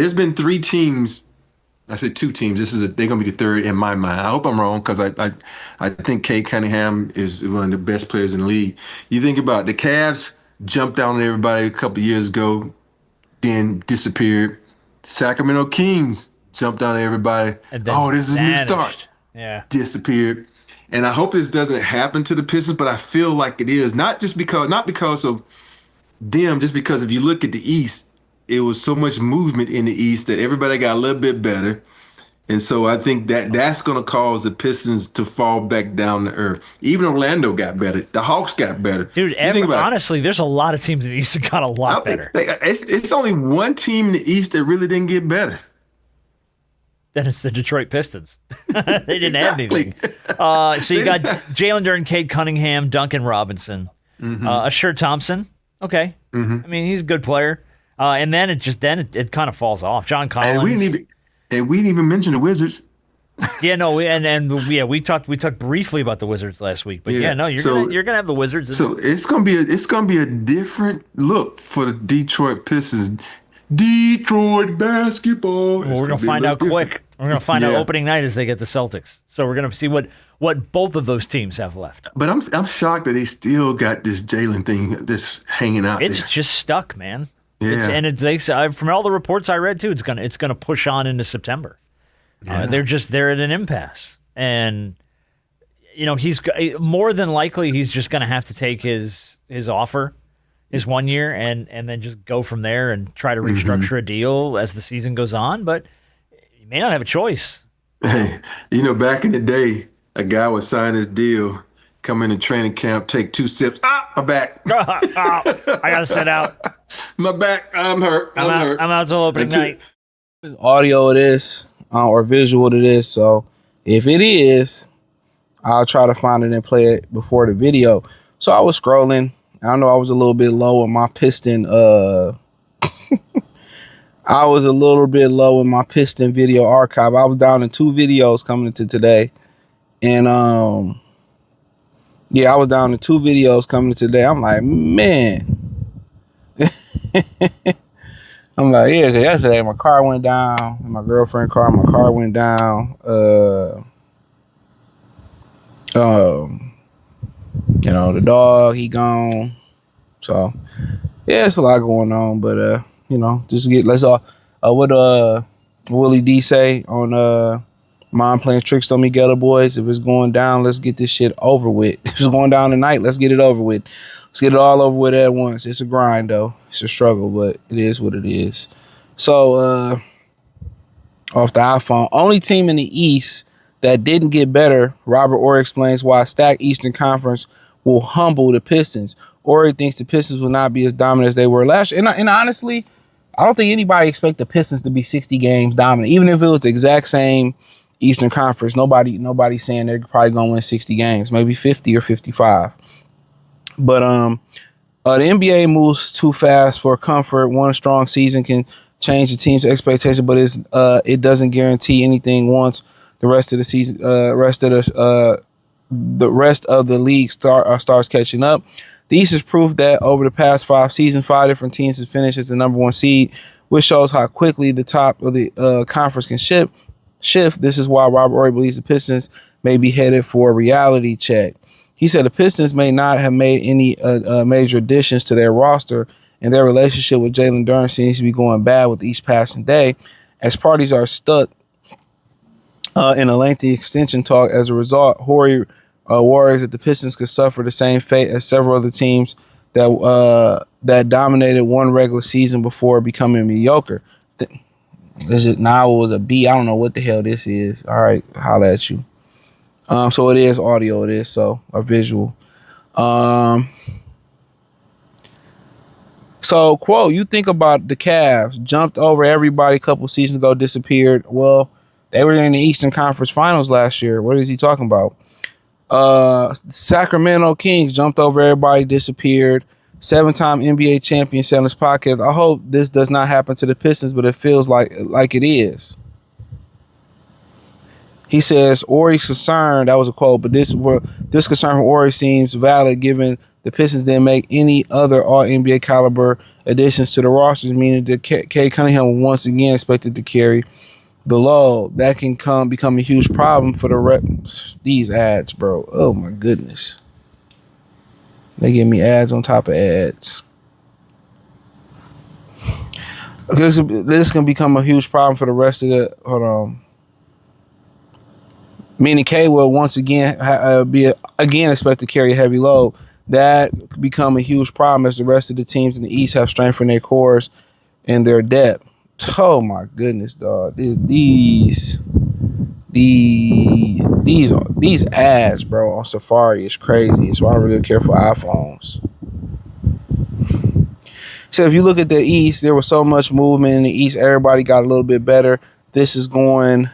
there's been three teams. I said two teams. They're gonna be the third in my mind. I hope I'm wrong because I think Cade Cunningham is one of the best players in the league. You think about it, the Cavs jumped out on everybody a couple years ago, then disappeared. Sacramento Kings jumped out on everybody. And then Oh, this is a new start. vanished. Yeah. Disappeared. And I hope this doesn't happen to the Pistons, but I feel like it is. Not because of them, just because if you look at the East, it was so much movement in the East that everybody got a little bit better. And so I think that that's going to cause the Pistons to fall back down to earth. Even Orlando got better. The Hawks got better. Dude, honestly, there's a lot of teams in the East that got a lot better. It's only one team in the East that really didn't get better. Then it's the Detroit Pistons. They didn't have anything. So you got Jalen Duren, Cade Cunningham, Duncan Robinson, Asher Thompson. Okay. I mean, he's a good player. And then it kind of falls off. John Collins. And we didn't even mention the Wizards. Yeah, no, we talked briefly about the Wizards last week, but you're gonna have the Wizards. So it's gonna be a different look for the Detroit Pistons. Detroit basketball. Well, we're gonna find out quick. We're gonna find out opening night as they get the Celtics. So we're gonna see what both of those teams have left. But I'm shocked that they still got this Jalen thing just hanging out. It's there. just stuck, man. Yeah. They from all the reports I read too, it's gonna push on into September. Yeah. They're at an impasse, and he's more than likely he's just gonna have to take his offer, his 1 year, and then just go from there and try to restructure a deal as the season goes on. But he may not have a choice. Hey, back in the day, a guy would sign his deal, come into training camp, take 2 sips. My back. I gotta sit out. My back. I'm hurt. I'm out till opening night. There's audio of this or visual to this. So if it is, I'll try to find it and play it before the video. So I was scrolling. I know I was a little bit low in my Piston. I was a little bit low in my Piston video archive. I was down in 2 videos coming into today. And I was down to 2 videos coming today. I'm like, man. I'm like, yeah, because yesterday my car went down. My girlfriend's car, my car went down. The dog, he gone. So, yeah, it's a lot going on. But, what Willie D say on Mom Playing Tricks on Me Ghetto Boys. If it's going down, let's get this shit over with. If it's going down tonight, let's get it over with. Let's get it all over with at once. It's a grind, though. It's a struggle, but it is what it is. So, off the iPhone, only team in the East that didn't get better, Robert Horry explains why a stacked Eastern Conference will humble the Pistons. Horry thinks the Pistons will not be as dominant as they were last year. And honestly, I don't think anybody expect the Pistons to be 60 games dominant. Even if it was the exact same Eastern Conference, nobody's saying they're probably going to win 60 games, maybe 50 or 55. But the NBA moves too fast for comfort. One strong season can change the team's expectation, but it doesn't guarantee anything once the rest of the season, the rest of the league starts catching up. The East has proved that over the past 5 seasons, 5 different teams have finished as the number 1 seed, which shows how quickly the top of the conference can shift. This is why Robert Horry believes the Pistons may be headed for a reality check. He said the Pistons may not have made any major additions to their roster, and their relationship with Jalen Duren seems to be going bad with each passing day, as parties are stuck in a lengthy extension talk. As a result, Horry worries that the Pistons could suffer the same fate as several other teams that dominated one regular season before becoming mediocre. This is now was a B. I don't know what the hell this is. All right, holla at you. So it is audio. It is so a visual. So quote, you think about the Cavs jumped over everybody a couple seasons ago, disappeared. Well, they were in the Eastern Conference Finals last year. What is he talking about? Sacramento Kings jumped over everybody, disappeared. 7-time NBA champion said on this podcast, I hope this does not happen to the Pistons, but it feels like it is. He says, Horry's concern, that was a quote, but this concern from Horry seems valid given The Pistons didn't make any other All-NBA caliber additions to the rosters, meaning that Cade Cunningham was once again expected to carry the load. That can become a huge problem for the reps. These ads, bro. Oh my goodness. They give me ads on top of ads. This can become a huge problem for the rest of the. Hold on. Meaning K will once again be expected to carry a heavy load. That could become a huge problem as the rest of the teams in the East have strengthened their cores and their depth. Oh my goodness, dog! These ads, bro, on Safari is crazy. So I don't really care for iPhones. So if you look at the East, there was so much movement in the East. Everybody got a little bit better. This is going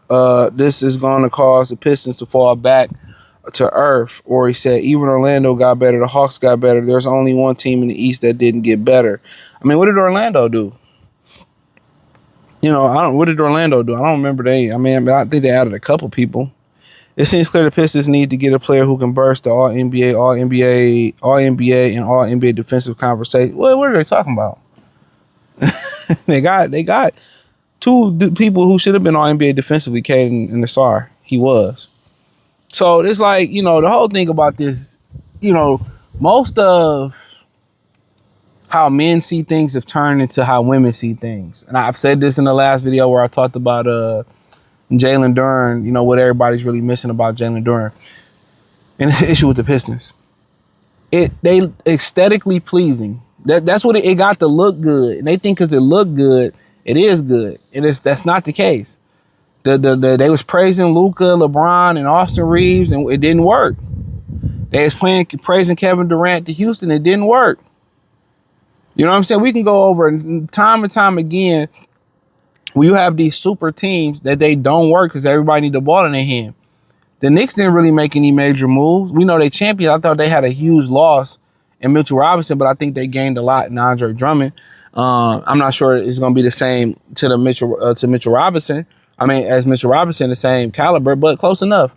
to cause the Pistons to fall back to earth. Or he said, even Orlando got better. The Hawks got better. There's only one team in the East that didn't get better. I mean, what did Orlando do? What did Orlando do? I don't remember I think they added a couple people. It seems clear the Pistons need to get a player who can burst the All-NBA, All-NBA, and All-NBA defensive conversation. What are they talking about? They got two people who should have been All-NBA defensively, Cade and Nassar. He was. So it's like, the whole thing about this, most of how men see things have turned into how women see things. And I've said this in the last video where I talked about Jalen Duren, what everybody's really missing about Jalen Duren. And the issue with the Pistons. They aesthetically pleasing. That's what it got to look good. And they think because it looked good, it is good. And that's not the case. They was praising Luka, LeBron, and Austin Reeves, and it didn't work. They was praising Kevin Durant to Houston, it didn't work. You know what I'm saying? We can go over time and time again where you have these super teams that they don't work because everybody need the ball in their hand. The Knicks didn't really make any major moves. We know they champions. I thought they had a huge loss in Mitchell Robinson, but I think they gained a lot in Andre Drummond. I'm not sure it's going to be the same to Mitchell Robinson. I mean, as Mitchell Robinson, the same caliber, but close enough.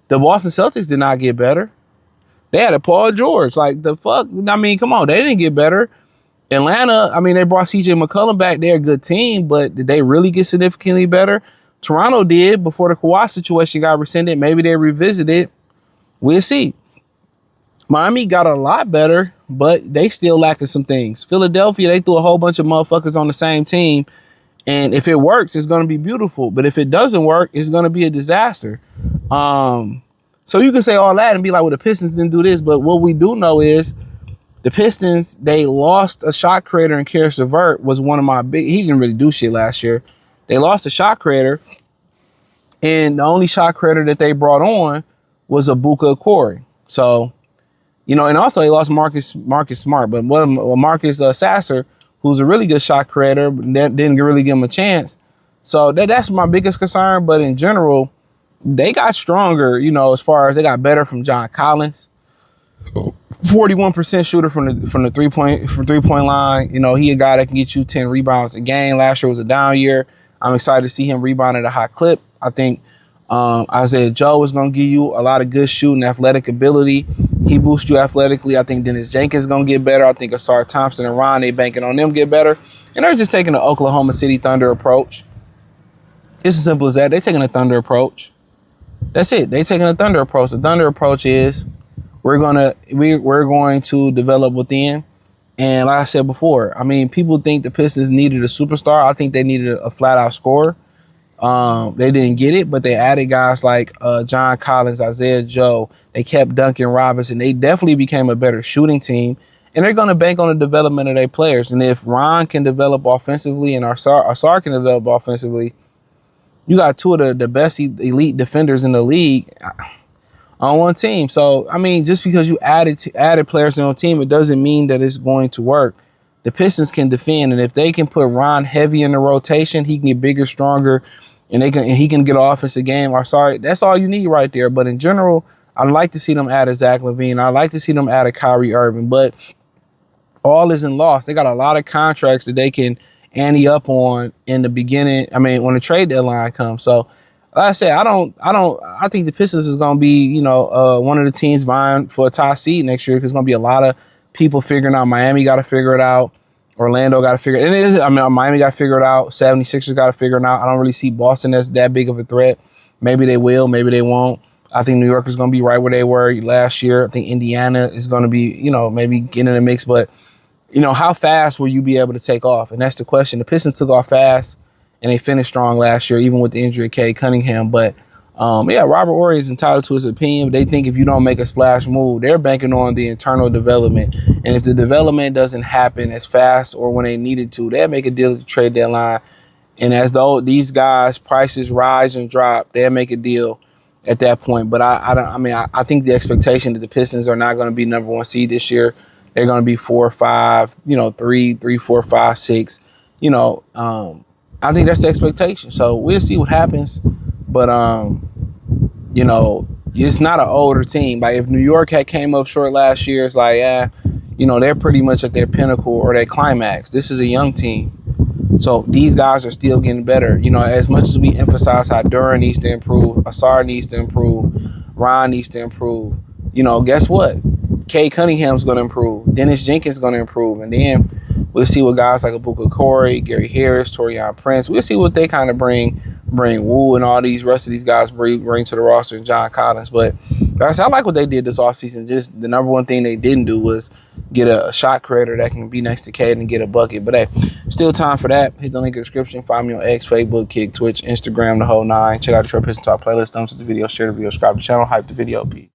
The Boston Celtics did not get better. They had a Paul George. Like, the fuck? I mean, come on. They didn't get better. Atlanta, they brought CJ McCollum back. They're a good team, but did they really get significantly better? Toronto did before the Kawhi situation got rescinded. Maybe they revisit it. We'll see. Miami got a lot better, but they still lacking some things. Philadelphia, they threw a whole bunch of motherfuckers on the same team. And if it works, it's going to be beautiful. But if it doesn't work, it's going to be a disaster. So you can say all that and be like, well, the Pistons didn't do this. But what we do know is the Pistons, they lost a shot creator, and Karis LeVert was one of my he didn't really do shit last year. They lost a shot creator, and the only shot creator that they brought on was Ibuka Okoro. So, and also they lost Marcus Smart, but Marcus Sasser, who's a really good shot creator, that didn't really give him a chance. So that's my biggest concern. But in general, they got stronger, as far as they got better from John Collins. 41% shooter from the three-point line. He a guy that can get you 10 rebounds a game. Last year was a down year. I'm excited to see him rebound at a high clip. I think Isaiah Joe is going to give you a lot of good shooting, athletic ability. He boosts you athletically. I think Dennis Jenkins is going to get better. I think Asar Thompson and Ron, they banking on them get better. And they're just taking the Oklahoma City Thunder approach. It's as simple as that. They're taking a Thunder approach. That's it. They're taking a Thunder approach. The Thunder approach is we're going to develop within. And like I said before, people think the Pistons needed a superstar. I think they needed a flat-out scorer. They didn't get it, but they added guys like John Collins, Isaiah Joe. They kept Duncan Robinson. They definitely became a better shooting team, and they're going to bank on the development of their players. And if Ron can develop offensively and Asar can develop offensively, you got two of the best elite defenders in the league on one team. So, just because you added players on your team, it doesn't mean that it's going to work. The Pistons can defend, and if they can put Ron heavy in the rotation, he can get bigger, stronger, and he can get an offensive game. That's all you need right there. But in general, I'd like to see them add a Zach LaVine. I'd like to see them add a Kyrie Irving, but all isn't lost. They got a lot of contracts that they can ante up on in the beginning. When the trade deadline comes. So like I said, I think the Pistons is going to be, one of the teams vying for a top seed next year because there's going to be a lot of people figuring out. Miami got to figure it out. Orlando got to figure it. And it is, Miami got to figure it out. 76ers got to figure it out. I don't really see Boston as that big of a threat. Maybe they will, maybe they won't. I think New York is going to be right where they were last year. I think Indiana is going to be, maybe getting in the mix. But, how fast will you be able to take off? And that's the question. The Pistons took off fast, and they finished strong last year, even with the injury of Cade Cunningham. But, Robert Horry is entitled to his opinion. They think if you don't make a splash move, they're banking on the internal development. And if the development doesn't happen as fast or when they needed to, they'll make a deal at the trade deadline. And as though these guys' prices rise and drop, they'll make a deal at that point. But I think the expectation that the Pistons are not going to be number one seed this year. They're going to be 4 or 5, 3, 4, 5, 6. I think that's the expectation. So we'll see what happens. But it's not an older team. Like if New York had came up short last year, it's like, they're pretty much at their pinnacle or their climax. This is a young team. So these guys are still getting better. As much as we emphasize how Duran needs to improve, Asar needs to improve, Ron needs to improve, guess what? Cade Cunningham's going to improve. Dennis Jenkins is going to improve. And then we'll see what guys like Abuka Corey, Gary Harris, Torian Prince, we'll see what they kind of bring Wu and all these rest of these guys bring to the roster, and John Collins. But guys, I like what they did this offseason. Just the number one thing they didn't do was get a shot creator that can be next to Cade and get a bucket. But hey, still time for that. Hit the link in the description. Find me on X, Facebook, Kick, Twitch, Instagram, the whole nine. Check out the Trey Piston Talk playlist. Thumbs up the video, share the video, subscribe to the channel, hype the video. Peace.